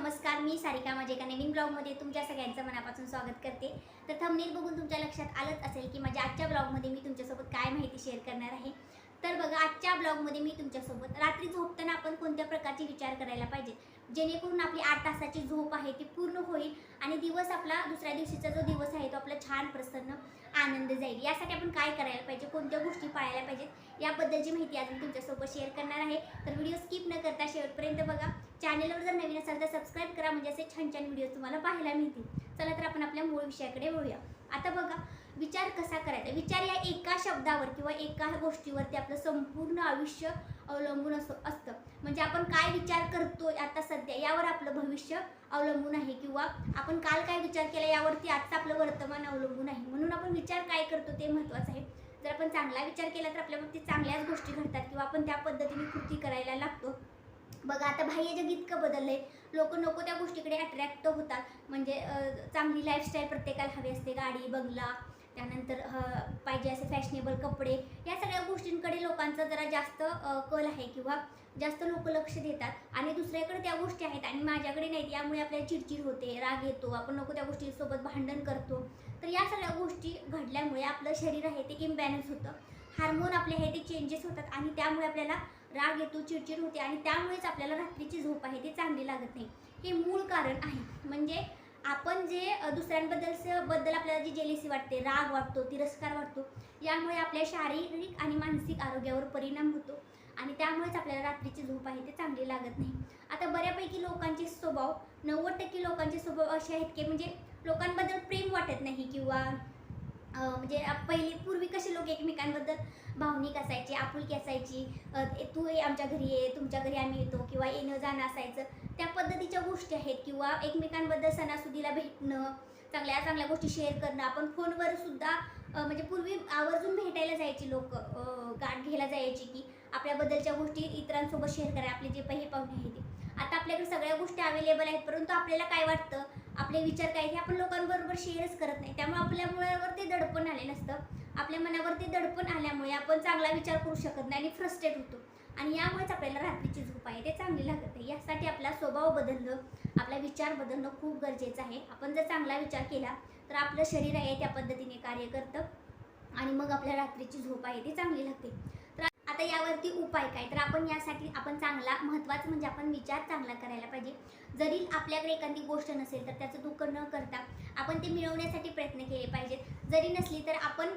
नमस्कार, मी सारिका माझ्या एका नवीन ब्लॉगमध्ये तुमच्या सगळ्यांचं मनापासून स्वागत करते. तर थंबनेल बघून तुमच्या लक्षात आलंच असेल की माझ्या आजच्या ब्लॉगमध्ये मी तुमच्यासोबत काय माहिती शेअर करणार आहे. तर बघा, आजच्या ब्लॉगमध्ये मी तुमच्यासोबत रात्री झोपताना आपण कोणत्या प्रकारचे विचार करायला पाहिजे, जेणेकरून आपली 8 तासाची झोप आहे ती पूर्ण होईल आणि दिवस आपला दुसऱ्या दिवशीचा जो दिवस आहे तो आपला छान प्रसन्न आनंद जाईल. यासाठी आपण काय करायला पाहिजे, कोणत्या गोष्टी पाळायला पाहिजेत, याबद्दलची माहिती आज मी तुमच्यासोबत शेअर करणार आहे. तर व्हिडिओ स्किप न करता शेवटपर्यंत बघा. चॅनलवर जर नवीन असाल तर सबस्क्राईब करा, म्हणजे असे छान छान व्हिडिओ तुम्हाला पाहायला मिळतील. चला तर आपण आपल्या मूळ विषयाकडे वळूया. आता बघा, विचार कसा करायचा. विचार या एका शब्दावर किंवा एका गोष्टीवरती आपलं संपूर्ण आयुष्य अवलंबून असतं. म्हणजे आपण काय विचार करतो आता सध्या यावर आपलं भविष्य अवलंबून आहे, किंवा आपण काल काय विचार केला यावरती आजचं आपलं वर्तमान अवलंबून आहे. म्हणून आपण विचार काय करतो ते महत्त्वाचं आहे. जर आपण चांगला विचार केला तर आपल्यावरती चांगल्याच गोष्टी घडतात किंवा आपण त्या पद्धतीने कृती करायला लागतो. बघा, आता बाह्य जग इतकं बदललंय, लोक नको त्या गोष्टीकडे अट्रॅक्ट होतात. म्हणजे चांगली लाईफस्टाईल प्रत्येकाला हवी असते, गाडी बंगला, त्यानंतर पाहिजे असे फॅशनेबल कपडे, या सगळ्या गोष्टींकडे लोकांचा जरा जास्त कल आहे किंवा जास्त लोक लक्ष देतात आणि दुसऱ्याकडे त्या गोष्टी आहेत आणि माझ्याकडे नाहीत. यामुळे आपल्याला चिडचिड होते, राग येतो, आपण नको त्या गोष्टीसोबत भांडण करतो. तर या सगळ्या गोष्टी घडल्यामुळे आपलं शरीर आहे ते इम्बॅलन्स होतं, हार्मोन आपले आहे ते चेंजेस होतात आणि त्यामुळे आपल्याला राग येतो, चिडचिड होते आणि त्यामुळेच आपल्याला रात्रीची झोप आहे ती चांगली लागत नाही. हे मूळ कारण आहे. म्हणजे आपण जे दुसऱ्यांबद्दल आपल्याला जी जेलेसी वाटते, राग वाटतो, तिरस्कार वाटतो, यामुळे आपल्या शारीरिक आणि मानसिक आरोग्यावर परिणाम होतो आणि त्यामुळेच आपल्याला रात्रीची झोप आहे ते चांगली लागत नाही. आता बऱ्यापैकी लोकांचे स्वभाव, 90% लोकांचे स्वभाव असे आहेत की म्हणजे लोकांबद्दल प्रेम वाटत नाही किंवा म्हणजे पूर्वी कसे लोक एकमेकांबद्दल भावनिक असायचे, आपुलकी असायची. तू ये आमच्या घरी ये, तुमच्या घरी आम्ही येतो, किंवा येणं जाणं असायचं. त्या पद्धतीच्या गोष्टी आहेत. किंवा एकमेकांबद्दल सणासुदीला भेटणं, चांगल्या चांगल्या गोष्टी शेअर करणं. आपण फोनवर सुद्धा म्हणजे पूर्वी आवर्जून भेटायला जायची लोक, गाठ घ्यायला जायची की आपल्याबद्दलच्या गोष्टी इतरांसोबत शेअर करा, आपले जे काही पाहुणे आहेत ते. आता आपल्याकडे सगळ्या गोष्टी अवेलेबल आहेत, परंतु आपल्याला काय वाटतं, आपले विचार काय, हे आपण लोकांबरोबर शेअरच करत नाही. त्यामुळे आपल्या मनावरती दडपण आले नसतं. आपल्या मनावरती दडपण आल्यामुळे आपण चांगला विचार करू शकत नाही आणि फ्रस्ट्रेट होतो आणि यामुळेच आपल्याला रात्रीची झोप आहे ते चांगली लागत नाही. यासाठी आपला स्वभाव बदलणं, आपला विचार बदलणं खूप गरजेचं आहे. आपण जर चांगला विचार केला तर आपलं शरीर आहे त्या पद्धतीने कार्य करतं आणि मग आपल्या रात्रीची झोप आहे ती चांगली लागते. तर आता यावरती उपाय काय, तर आपण यासाठी चांगला, महत्त्वाचं म्हणजे आपण विचार चांगला करायला पाहिजे. जरी आपल्याकडे एखादी गोष्ट नसेल तर त्याचं दुःख न करता आपण ते मिळवण्यासाठी प्रयत्न केले पाहिजेत. जरी नसली तर आपण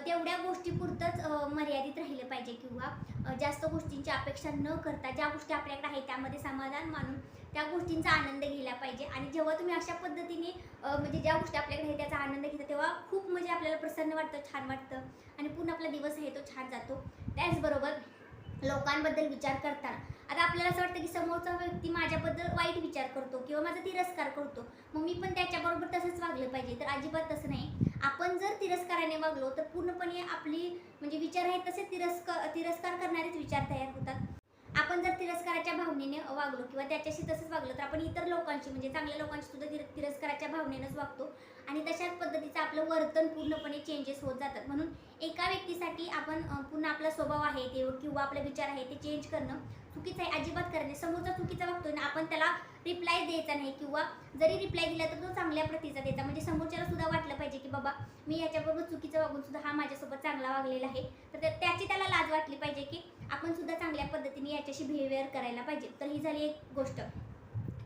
तेवढ्या गोष्टीपुरतंच मर्यादित राहिलं पाहिजे किंवा जास्त गोष्टींची अपेक्षा न करता ज्या गोष्टी आपल्याकडे आहेत त्यामध्ये समाधान मानून त्या गोष्टींचा आनंद घ्यायला पाहिजे. आणि जेव्हा तुम्ही अशा पद्धतीने म्हणजे ज्या गोष्टी आपल्याकडे आहेत त्याचा आनंद घेता तेव्हा खूप म्हणजे आपल्याला प्रसन्न वाटतं, छान वाटतं आणि पूर्ण आपला दिवस आहे तो छान जातो. त्याचबरोबर लोकांबद्दल विचार करताना आता आपल्याला असं वाटतं की समोरचा व्यक्ती माझ्याबद्दल वाईट विचार करतो किंवा माझा तिरस्कार करतो, मग मी पण त्याच्याबरोबर तसंच वागलं पाहिजे. तर अजिबात तसं नाही. आपण जर तिरस्काराने वागलो तर पूर्णपणे आपली म्हणजे विचार आहेत तसे तिरस्कार करणारेच विचार तयार होतात. आपण जर तिरस्काराच्या भावनेने वागलो किंवा त्याच्याशी तसंच वागलो तर आपण इतर लोकांशी म्हणजे चांगल्या लोकांशी सुद्धा तिरस्काराच्या भावनेनंच वागतो आणि तशाच पद्धतीचं आपलं वर्तन पूर्णपणे चेंजेस होत जातात. म्हणून एका व्यक्तीसाठी आपण पुन्हा आपला स्वभाव आहे ते किंवा आपले विचार आहे ते चेंज करणं चुकीचं आहे, अजिबात करणे. समोरचा चुकीचा वागतोय ना, आपण त्याला रिप्लाय द्यायचा नाही किंवा जरी रिप्लाय दिला तर तो चांगल्या प्रतीचा द्यायचा. म्हणजे समोरच्याला सुद्धा वाटलं पाहिजे की बाबा मी याच्याबरोबर चुकीचं वागून सुद्धा हा माझ्यासोबत चांगला वागलेला आहे, तर त्याची त्याला लाज वाटली पाहिजे की आपण सुद्धा चांगल्या पद्धतीने याच्याशी बिहेवियर करायला पाहिजे. तर ही झाली एक गोष्ट.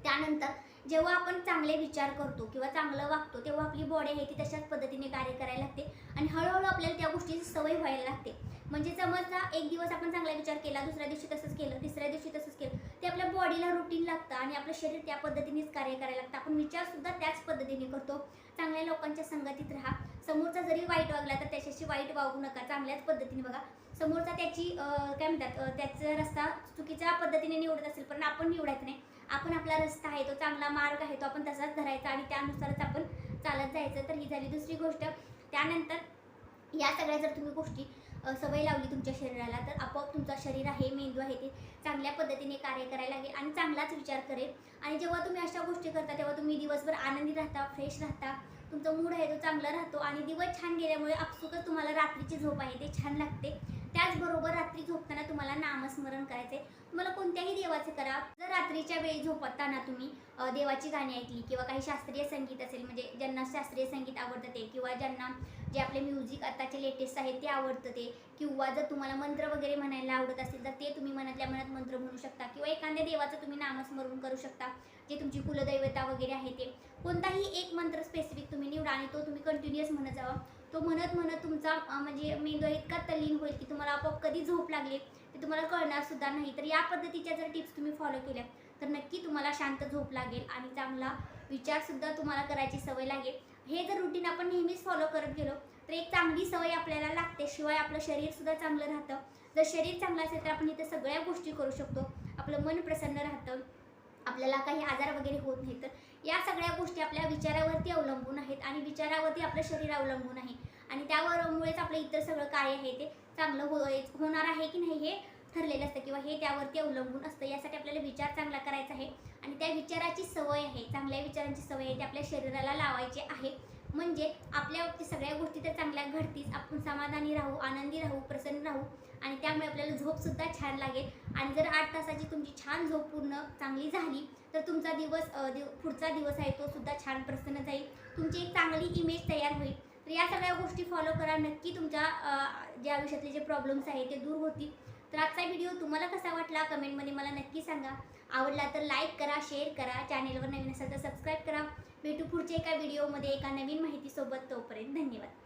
त्यानंतर जेव्हा आपण चांगले विचार करतो किंवा चांगलं वागतो तेव्हा आपली बॉडी आहे ती तशाच पद्धतीने कार्य करायला लागते आणि हळूहळू आपल्याला त्या गोष्टीची सवय व्हायला लागते. म्हणजे समजा एक दिवस आपण चांगला विचार केला, दुसऱ्या दिवशी तसंच केलं, तिसऱ्या दिवशी तसंच केलं, ते आपल्या बॉडीला रुटीन लागतं आणि आपलं शरीर त्या पद्धतीनेच कार्य करायला लागतं. आपण विचारसुद्धा त्याच पद्धतीने करतो. चांगल्या लोकांच्या संगतीत राहा. समोरचा जरी वाईट वागला तर त्याच्याशी वाईट वागू नका, चांगल्याच पद्धतीने बघा. समोरचा त्याची काय म्हणतात त्याचा रस्ता चुकीच्या पद्धतीने निवडत असेल पण आपण निवडायचं नाही. आपण आपला रस्ता आहे तो चांगला मार्ग आहे तो आपण तसाच धरायचा आणि त्यानुसारच आपण चालत जायचं. तर ही झाली दुसरी गोष्ट. त्यानंतर या सगळ्या जर तुम्ही गोष्टी सवय लावली तुमच्या शरीराला तर आपोआप तुमचा शरीर आहे, मेंदू आहे ते चांगल्या पद्धतीने कार्य करायला लागेल आणि चांगलाच विचार करेल. आणि जेव्हा तुम्ही अशा गोष्टी करता तेव्हा तुम्ही दिवसभर आनंदी राहता, फ्रेश राहता, तुमचा मूड आहे तो चांगला राहतो आणि दिवस छान गेल्यामुळे आपसुकच तुम्हाला रात्रीची झोप आहे ते छान लागते. त्याचबरोबर रात्री झोपताना तुम्हाला नामस्मरण करायचे. तुम्हाला कोणत्याही देवाचे करा. जर रात्रीच्या वेळी झोपताना तुम्ही देवाची गाणी ऐकली किंवा काही शास्त्रीय संगीत असेल, म्हणजे ज्यांना शास्त्रीय संगीत आवडतं ते, किंवा ज्यांना जे आपले म्युझिक आताचे लेटेस्ट आहेत ते आवडतं ते, किंवा जर तुम्हाला मंत्र वगैरे म्हणायला आवडत असेल तर ते तुम्ही मनातल्या मनात मंत्र म्हणू शकता, किंवा एखाद्या देवाचं तुम्ही नामस्मरण करू शकता, जे तुमची कुलदैवता वगैरे आहे ते. कोणताही एक मंत्र स्पेसिफिक तुम्ही निवडा आणि तो तुम्ही कंटिन्युअस म्हणत जावा. तो म्हणत म्हणत तुमचा म्हणजे मेंदू इतका तल्लीन होईल की तुम्हाला आपोआप कधी झोप लागली ते तुम्हाला कळणार सुद्धा नाही. तर या पद्धतीच्या जर टिप्स तुम्ही फॉलो केल्या तर नक्की तुम्हाला शांत झोप लागेल आणि चांगला विचारसुद्धा तुम्हाला करायची सवय लागेल. हे जर रुटीन आपण नेहमीच फॉलो करत गेलो तर एक चांगली सवय आपल्याला लागते. शिवाय आपलं शरीरसुद्धा चांगलं राहतं. जर शरीर चांगलं असेल तर आपण इथं सगळ्या गोष्टी करू शकतो. आपलं मन प्रसन्न राहतं, आपल्याला काही आजार वगैरे होत नाही. तर या सगळ्या गोष्टी आपल्या विचारावरती अवलंबून आहेत आणि विचारावरती आपलं शरीर अवलंबून आहे आणि त्यामुळेच आपलं इतर सगळं कार्य आहे ते चांगलं होणार आहे की नाही हे ठरलेलं असतं, किंवा हे त्यावरती अवलंबून असतं. यासाठी आपल्याला विचार चांगला करायचा आहे आणि त्या विचाराची सवय आहे, चांगल्या विचारांची सवय आहे ती आपल्या शरीराला लावायची आहे. म्हणजे आपल्या सगळ्या गोष्टी तर चांगल्या घडतीच, आपण समाधानी राहू, आनंदी राहू, प्रसन्न राहू आणि त्यामुळे आपल्याला झोपसुद्धा छान लागेल. आणि जर 8 तासाची तुमची छान झोप पूर्ण चांगली झाली तर तुमचा पुढचा दिवस आहे तो सुद्धा छान प्रसन्न जाईल. तुमची एक चांगली इमेज तयार होईल. तर या सगळ्या गोष्टी फॉलो करा. नक्की तुमच्या जे आयुष्यातले जे प्रॉब्लेम्स आहेत ते दूर होतील. तर आजचा व्हिडिओ तुम्हाला कसा वाटला कमेंटमध्ये मला नक्की सांगा. आवडला तर लाईक करा, शेअर करा, चॅनेलवर नवीन असेल तर सबस्क्राईब करा. भेटू पुढच्या एका व्हिडिओमध्ये एका नवीन माहितीसोबत. तोपर्यंत धन्यवाद.